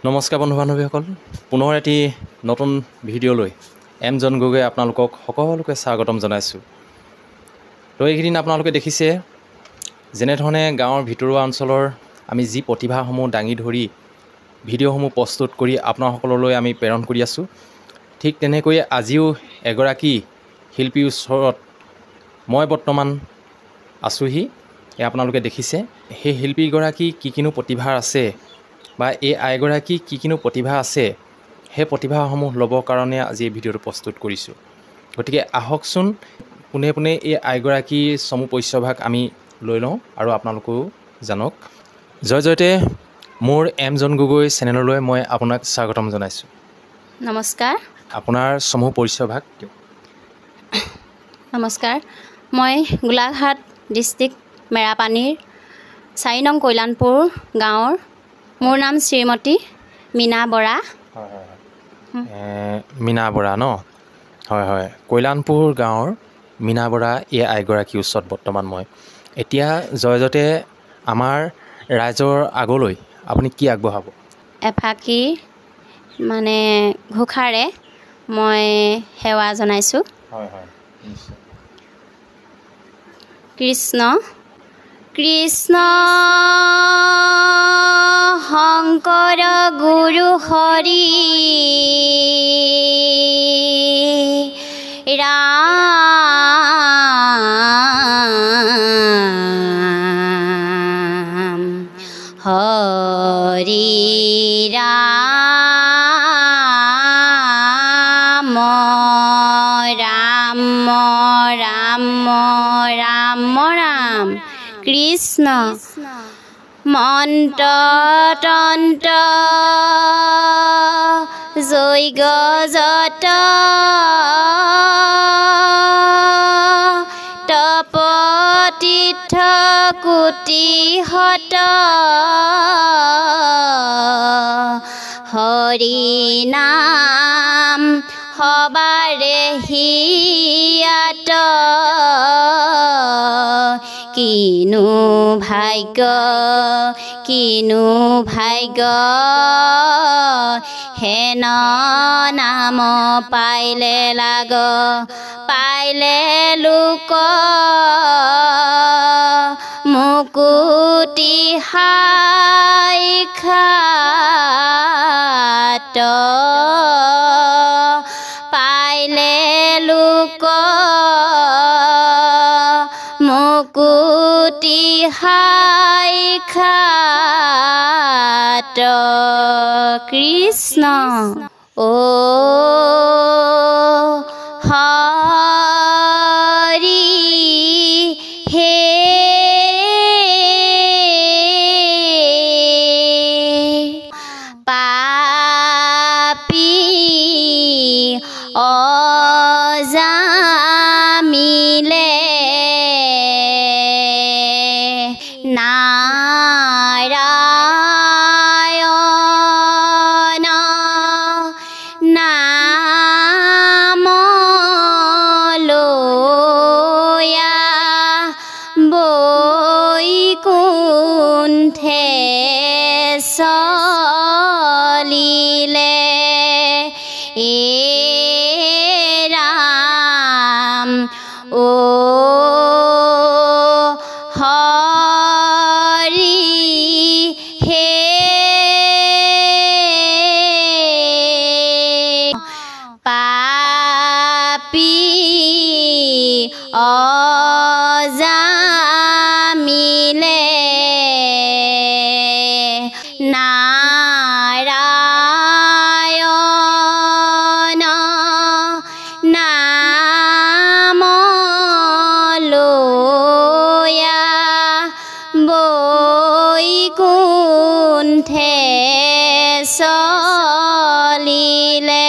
নমস্কাৰ বন্ধু বান্ধৱীসকল, পুনৰ এটি নতুন ভিডিঅ'লৈ এম জন গগৈয়ে আপোনালোকক সকলোকে স্বাগতম জনাইছোঁ। তো এইকেইদিন আপোনালোকে দেখিছে যেনেধৰণে গাঁৱৰ ভিতৰুৱা অঞ্চলৰ আমি যি প্ৰতিভাসমূহ দাঙি ধৰি ভিডিঅ'সমূহ প্ৰস্তুত কৰি আপোনালোকলৈ আমি প্ৰেৰণ কৰি আছোঁ, ঠিক তেনেকৈয়ে আজিও এগৰাকী শিল্পীৰ ওচৰত মই বৰ্তমান আছোঁহি। আপোনালোকে দেখিছে সেই শিল্পীগৰাকী কি কিনো প্ৰতিভা আছে বা এই আইগৰাকী কি কিনো প্ৰতিভা আছে, সেই প্ৰতিভাসমূহ ল'বৰ কাৰণে আজি এই ভিডিঅ'টো প্ৰস্তুত কৰিছোঁ। গতিকে আহকচোন পোনে পোনে এই আইগৰাকীৰ চমু পৰিচয়ভাগ আমি লৈ লওঁ আৰু আপোনালোকেও জানক। জয়তে মোৰ এম জন গগৈ চেনেললৈ মই আপোনাক স্বাগতম জনাইছোঁ। নমস্কাৰ। আপোনাৰ চমু পৰিচয়ভাগ দিয়ক। নমস্কাৰ, মই গোলাঘাট ডিষ্ট্ৰিক্ট মেৰাপানীৰ 4 নং কল্যাণপুৰ গাঁৱৰ। মোৰ নাম শ্ৰীমতী মীনা বৰা। মীনা বৰা ন? হয়, কল্যাণপুৰ গাঁৱৰ মীনা বৰা এই আইগৰাকীৰ ওচৰত বৰ্তমান মই এতিয়া জয়তে আমাৰ ৰাইজৰ আগলৈ আপুনি কি আগবঢ়াব? এফাকি ঘোষাৰে মই সেৱা জনাইছোঁ। নিশ্চয়। কৃষ্ণ কৃষ্ণ শংকৰ গুৰু হৰি ৰাম হৰি ৰাম ৰাম ৰাম ৰাম ৰাম কৃষ্ণ মন্ত্ৰ তন্ত্ৰ যজ্ঞ যত তপ তীৰ্থ কোটি হত হৰি নাম সবাৰে হিয়াত কিনো ভাগ্য হেন নাম পাইলে লোক মুকুতি সাক্ষাৎ পাইলে লোক মুকুতি সাক্ষাৎ কৃষ্ণ হৰি হে পাপী অজামিলে নাৰায়ণ নাম লয়া বৈকুণ্ঠে চলিলে ৰাম হৰি হে পাপী অজামিলে নাৰায়ণ নাম লয়া বৈকুণ্ঠে চলিলে।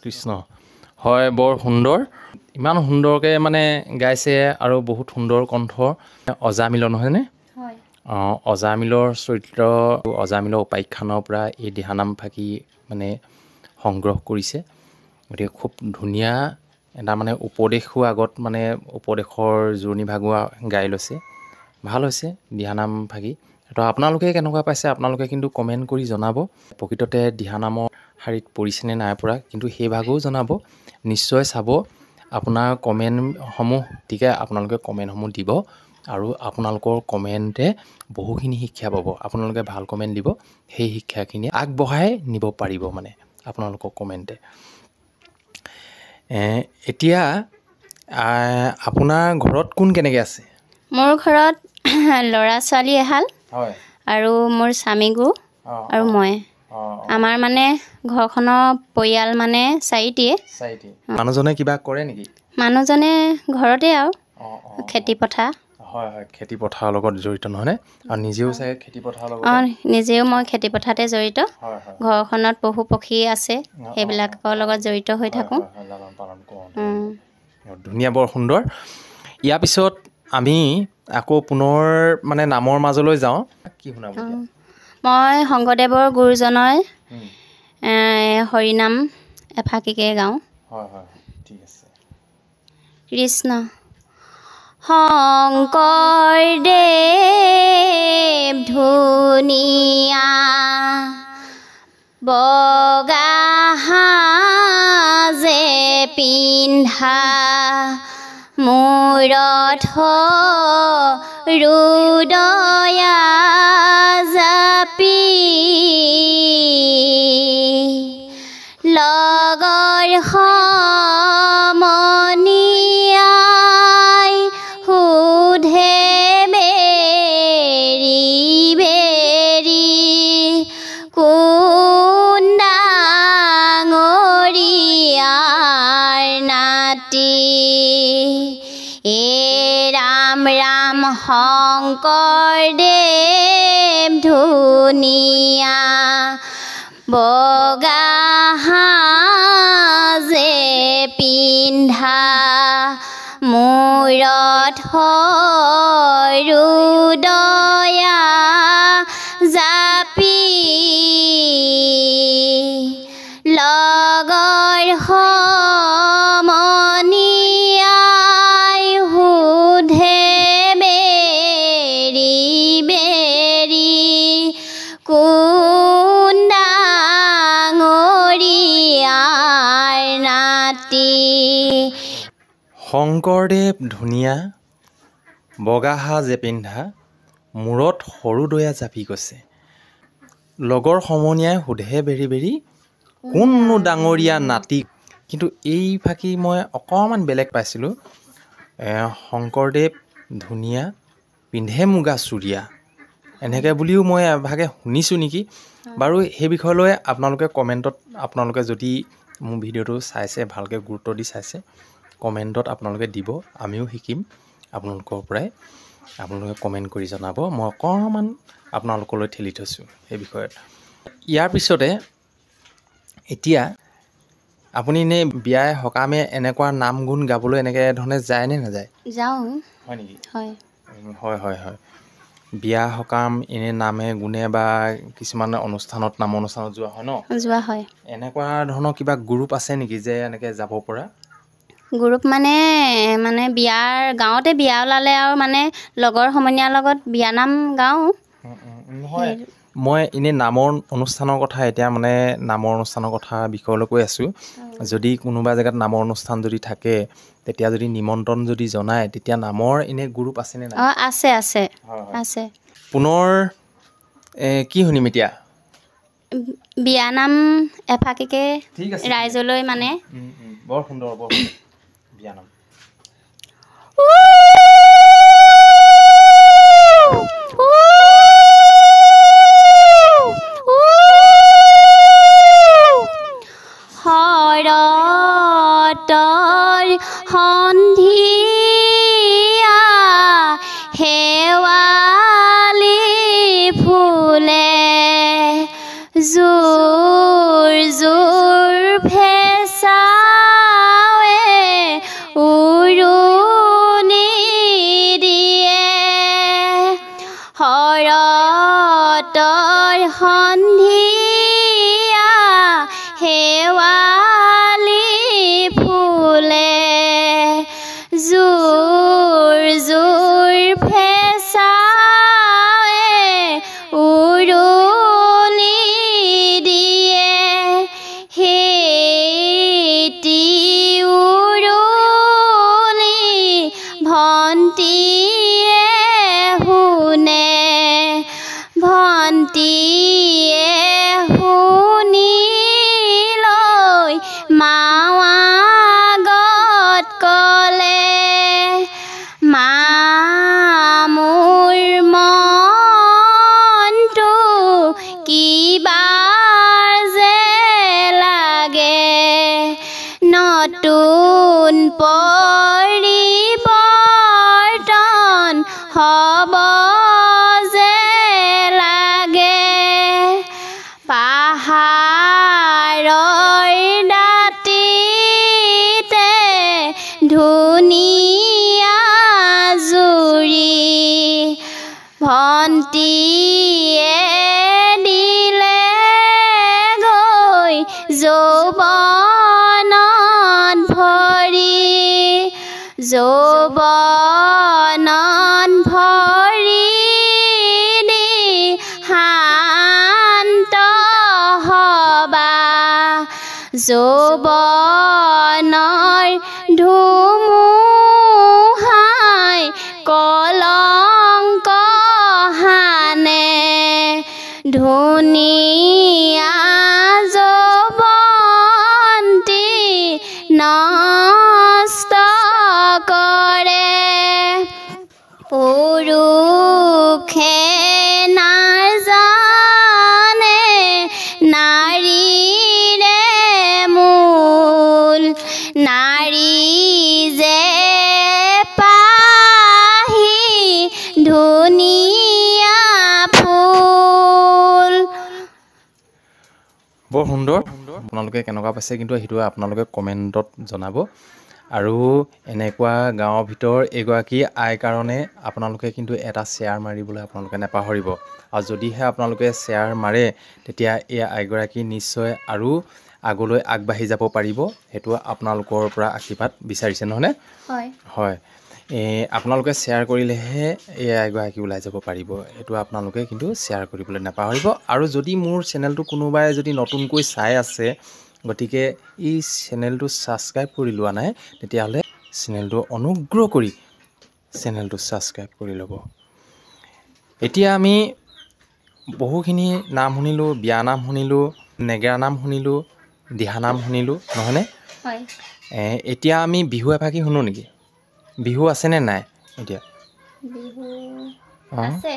কৃষ্ণ হয়, বৰ সুন্দৰ, ইমান সুন্দৰকৈ গাইছে আৰু বহুত সুন্দৰ কণ্ঠ। অজামিল নহয়নে? অজামিলৰ চৰিত্ৰ, অজামিলৰ উপাখ্যানৰ পৰা এই দিহানাম ফাঁকি সংগ্ৰহ কৰিছে। গতিকে খুব ধুনীয়া এটা উপদেশো আগত উপদেশৰ জোৰণি ভাগোৱা গাই লৈছে। ভাল হৈছে দিহানাম ফাঁকি। তো আপোনালোকে কেনেকুৱা পাইছে আপোনালোকে কিন্তু কমেণ্ট কৰি জনাব প্ৰকৃততে দিহানামৰ শাৰীত পৰিছেনে নাই পৰা কিন্তু সেই ভাগো জনাব নিশ্চয় চাব আপোনাৰ কমেণ্টসমূহ গতিকে আপোনালোকে কমেণ্টসমূহ দিব আৰু আপোনালোকৰ কমেণ্টে বহুখিনি শিক্ষা পাব আপোনালোকে ভাল কমেণ্ট দিব সেই শিক্ষাখিনি আগবঢ়াই নিব পাৰিব মানে আপোনালোকৰ কমেণ্টে এতিয়া আপোনাৰ ঘৰত কোন কেনেকৈ আছে মোৰ ঘৰত ল'ৰা ছোৱালী এহাল হয় আৰু মোৰ স্বামী গুৰু আৰু মই আমাৰ মানে ঘৰখনৰ পৰিয়াল মানে চাৰিটিয়ে মানুহজনে কিবা কৰে নেকি মানুহজনে ঘৰতে আৰু খেতি পথাৰ হয় হয় খেতি পথাৰৰ লগত জড়িত নহয়নে আৰু নিজেও চাগে খেতি পথাৰৰ লগত নিজেও মই খেতি পথাৰতে জড়িত ঘৰখনত পশু পক্ষী আছে সেইবিলাকৰ লগত জড়িত হৈ থাকোঁ ধুনীয়া বৰ সুন্দৰ ইয়াৰ পিছত আমি আকৌ পুনৰ মানে নামৰ মাজলৈ যাওঁ কি শুনাব মই শংকৰদেৱৰ গুৰুজনাৰ হৰিনাম এফাকিকে গাওঁ হয় হয় ঠিক আছে কৃষ্ণ শংকৰদেৱ ধুনীয়া বগা সাজে পিন্ধা মূৰত ৰুদয়া জাপি লগৰ সমনীয়াই সোধে বেৰি বেৰি কোন ডাঙৰীয়াৰ নাতি ৰাম ৰাম শংকৰদেৱ ধুনীয়া বগা সাজে পিন্ধা মূৰত ৰুদয়া জাপি লগৰ সমনীয়াই সোধে বেৰি বেৰি কোন ডাঙৰীয়াৰ নাতি শংকৰদেৱ ধুনীয়া বগা সাজে পিন্ধা মূৰত সৰু দয়া জাপি গৈছে লগৰ সমনীয়াই সোধে বেৰি বেৰি কোননো ডাঙৰীয়া নাতি কিন্তু এই ফাকি মই অকণমান বেলেগ পাইছিলোঁ শংকৰদেৱ ধুনীয়া পিন্ধে মুগা চুৰিয়া এনেকৈ বুলিও মই এভাগে শুনিছোঁ নেকি বাৰু সেই বিষয়লৈ আপোনালোকে কমেণ্টত আপোনালোকে যদি মোৰ ভিডিঅ'টো চাইছে ভালকৈ গুৰুত্ব দি চাইছে কমেণ্টত আপোনালোকে দিব আমিও শিকিম আপোনালোকৰ পৰাই আপোনালোকে কমেণ্ট কৰি জনাব মই অকণমান আপোনালোকলৈ ঠেলি থৈছোঁ সেই বিষয়ত ইয়াৰ পিছতে এতিয়া আপুনি এনেই বিয়াই সকামে এনেকুৱা নাম গুণ গাবলৈ এনেকৈ ধৰণে যায়নে নাযায় যাওঁ হয় নেকি হয় হয় হয় হয় বিয়া সকাম এনে নামে গুণে বা কিছুমান অনুষ্ঠানত নাম অনুষ্ঠানত যোৱা হয় ন যোৱা হয় এনেকুৱা ধৰণৰ কিবা গ্ৰুপ আছে নেকি যে এনেকৈ যাব পৰা গ্ৰুপ মানে বিয়াৰ গাঁৱতে বিয়া ওলালে আৰু মানে লগৰ সমনীয়াৰ লগত বিয়ানাম গাওঁ নহয় মই এনেই নামৰ অনুষ্ঠানৰ কথা এতিয়া মানে নামৰ অনুষ্ঠানৰ কথা বিষয়লৈ কৈ আছোঁ যদি কোনোবা জেগাত নামৰ অনুষ্ঠান যদি থাকে তেতিয়া যদি নিমন্ত্ৰণ যদি জনায় তেতিয়া নামৰ এনে গ্ৰুপ আছেনে নাই আছে আছে আছে পুনৰ কি শুনিম এতিয়া বিয়ানাম এফাকিকে ৰাইজলৈ মানে বৰ সুন্দৰ বিয়ানাম শৰতৰ সন্ধিয়া শেৱালি ফুলে জোৰ জোৰ ফেঁচাৱে উৰুলি দিয়ে শৰতৰ সন্ধিয়া শেৱালি ফুলে কিবাৰ যে লাগে নতুন পৰিৱৰ্তন হ'ব যে লাগে পাহাৰৰ দাঁতিতে ধুনীয়া জুৰি ভণ্টিয়ে দিলে গৈ যৌৱনত ভৰি যৌৱনত ভৰি দি শান্ত হবা যৌৱনৰ ধুমুহাই কলংক হানে ধুনীয়া যৌৱন্তী নষ্ট কৰে পুৰুষে নাজানে নাৰীৰে মূল নাৰী যে পাহি ধুনীয়া ফুল বৰ সুন্দৰ আপোনালোকে কেনেকুৱা পাইছে কিন্তু সেইটো আপোনালোকে কমেণ্টত জনাব আৰু এনেকুৱা গাঁৱৰ ভিতৰ এগৰাকী আইৰ কাৰণে আপোনালোকে কিন্তু এটা শ্বেয়াৰ মাৰিবলৈ আপোনালোকে নাপাহৰিব আৰু যদিহে আপোনালোকে শ্বেয়াৰ মাৰে তেতিয়া এই আইগৰাকী নিশ্চয় আৰু আগলৈ আগবাঢ়ি যাব পাৰিব সেইটো আপোনালোকৰ পৰা আশীৰ্বাদ বিচাৰিছে নহয়নে হয় হয় আপোনালোকে শ্বেয়াৰ কৰিলেহে এই আইগৰাকী ওলাই যাব পাৰিব এইটো আপোনালোকে কিন্তু শ্বেয়াৰ কৰিবলৈ নাপাহৰিব আৰু যদি মোৰ চেনেলটো কোনোবাই যদি নতুনকৈ চাই আছে গতিকে এই চেনেলটো ছাবস্ক্ৰাইব কৰি লোৱা নাই তেতিয়াহ'লে চেনেলটো অনুগ্ৰহ কৰি চেনেলটো ছাবস্ক্ৰাইব কৰি ল'ব এতিয়া আমি বহুখিনি নাম শুনিলোঁ বিয়া নাম শুনিলোঁ নেগেৰা নাম শুনিলোঁ দিহানাম শুনিলোঁ নহয়নে হয় এতিয়া আমি বিহু এফাকি শুনো নেকি বিহু আছেনে নাই এতিয়া বিহু অঁ আছে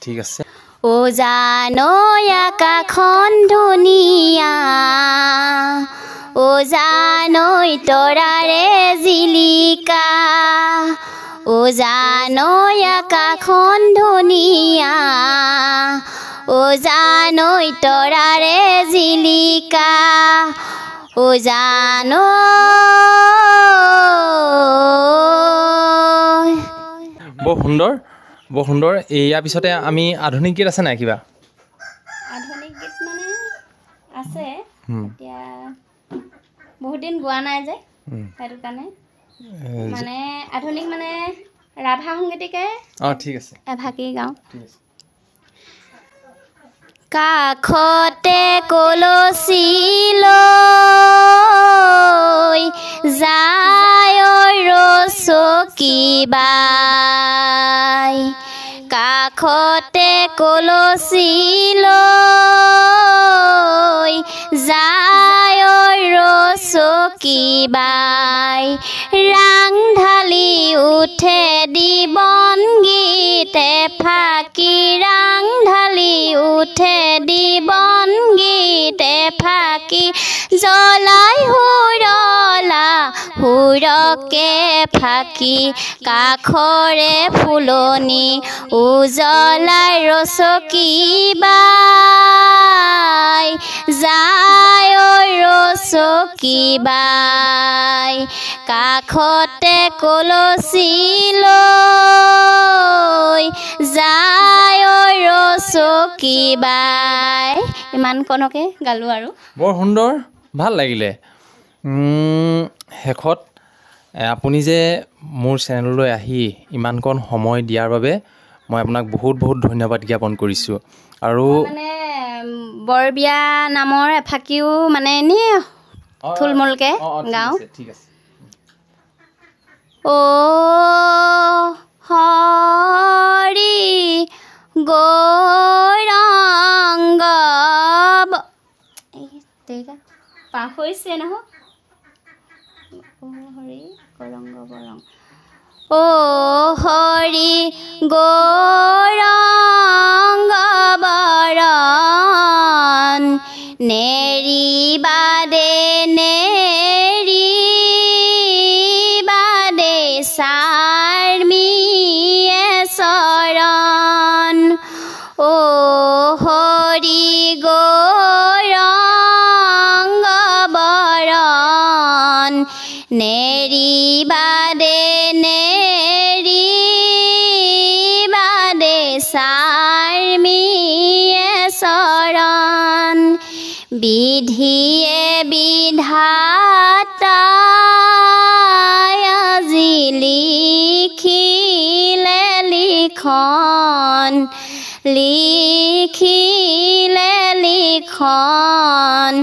ঠিক আছে ও জানৈ আকাশখন ধুনীয়া ও জানৈ তৰাৰে জিলিকা ও জানৈ আকাশখন ধুনীয়া ও জানৈ তৰাৰে জিলিকা ও জানৈ বৰ সুন্দৰ ইয়াৰ পিছতে আমি আধুনিক গীত আছে নাই কিবা আধুনিক গীত মানে আছে এতিয়া বহুত দিন গোৱা নাই যে সেইটো কাৰণে মানে আধুনিক মানে ৰাভা সংগীতিকে অঁ ঠিক আছে এভাগি গাওঁ কাষতে কলচি লৈ যায় ৰচকী বাই কাষতে কলচি লৈ যায় ৰচকী বাই ৰাং ঢালি উঠে দিবন গীতে ফাকি ৰাং ঢালি উঠে দিবন গীতে ফাকি জ্বলাই হুৰলা হুৰকে ফাকি কাষৰে ফুলনি উজ্বলাই ৰচকী বাই যায় ৰচকী বাই কাষতে কলচি লৈ যায় ৰচকী বাই ইমানকণকে গালোঁ আৰু বৰ সুন্দৰ ভাল লাগিলে শেষত আপুনি যে মোৰ চেনেললৈ আহি ইমানকণ সময় দিয়াৰ বাবে মই আপোনাক বহুত বহুত ধন্যবাদ জ্ঞাপন কৰিছোঁ আৰু মানে বৰবিয়া নামৰ এফাকিও মানে এনেই থুলমূলকৈ গাওঁ ঠিক আছে ও হৰি গৌৰাংগ পাহৰিছে নহয় ও হৰি গৌৰাংগ বৰং ও হৰি গৌৰাংগ বৰং নেৰিবাদে চাৰ্মিয়ে চৰণ ও হৰি গৌৰংগ বৰণ নেৰিবাদে চাৰ্মিয়ে চৰণ বিধিয়ে বিধাতাই আজি লিখিলে লিখন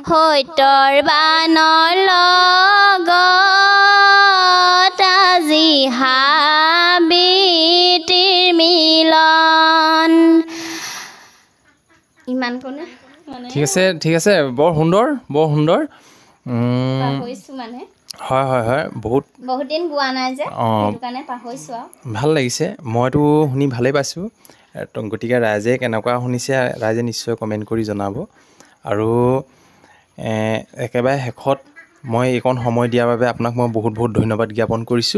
সত্যৰ বানৰ লগত আজি হাবিটিৰ মিলন ইমান কোনে ঠিক আছে বৰ সুন্দৰ পাহৰিছোঁ মানে হয় বহুত দিন গোৱা নাই যে সেইটো কাৰণে পাহৰিছোঁ আৰু ভাল লাগিছে মইতো শুনি ভালেই পাইছোঁ গতিকে ৰাইজে কেনেকুৱা শুনিছে ৰাইজে নিশ্চয় কমেণ্ট কৰি জনাব আৰু একেবাৰে শেষত মই এইকণ সময় দিয়াৰ বাবে আপোনাক মই বহুত ধন্যবাদ জ্ঞাপন কৰিছোঁ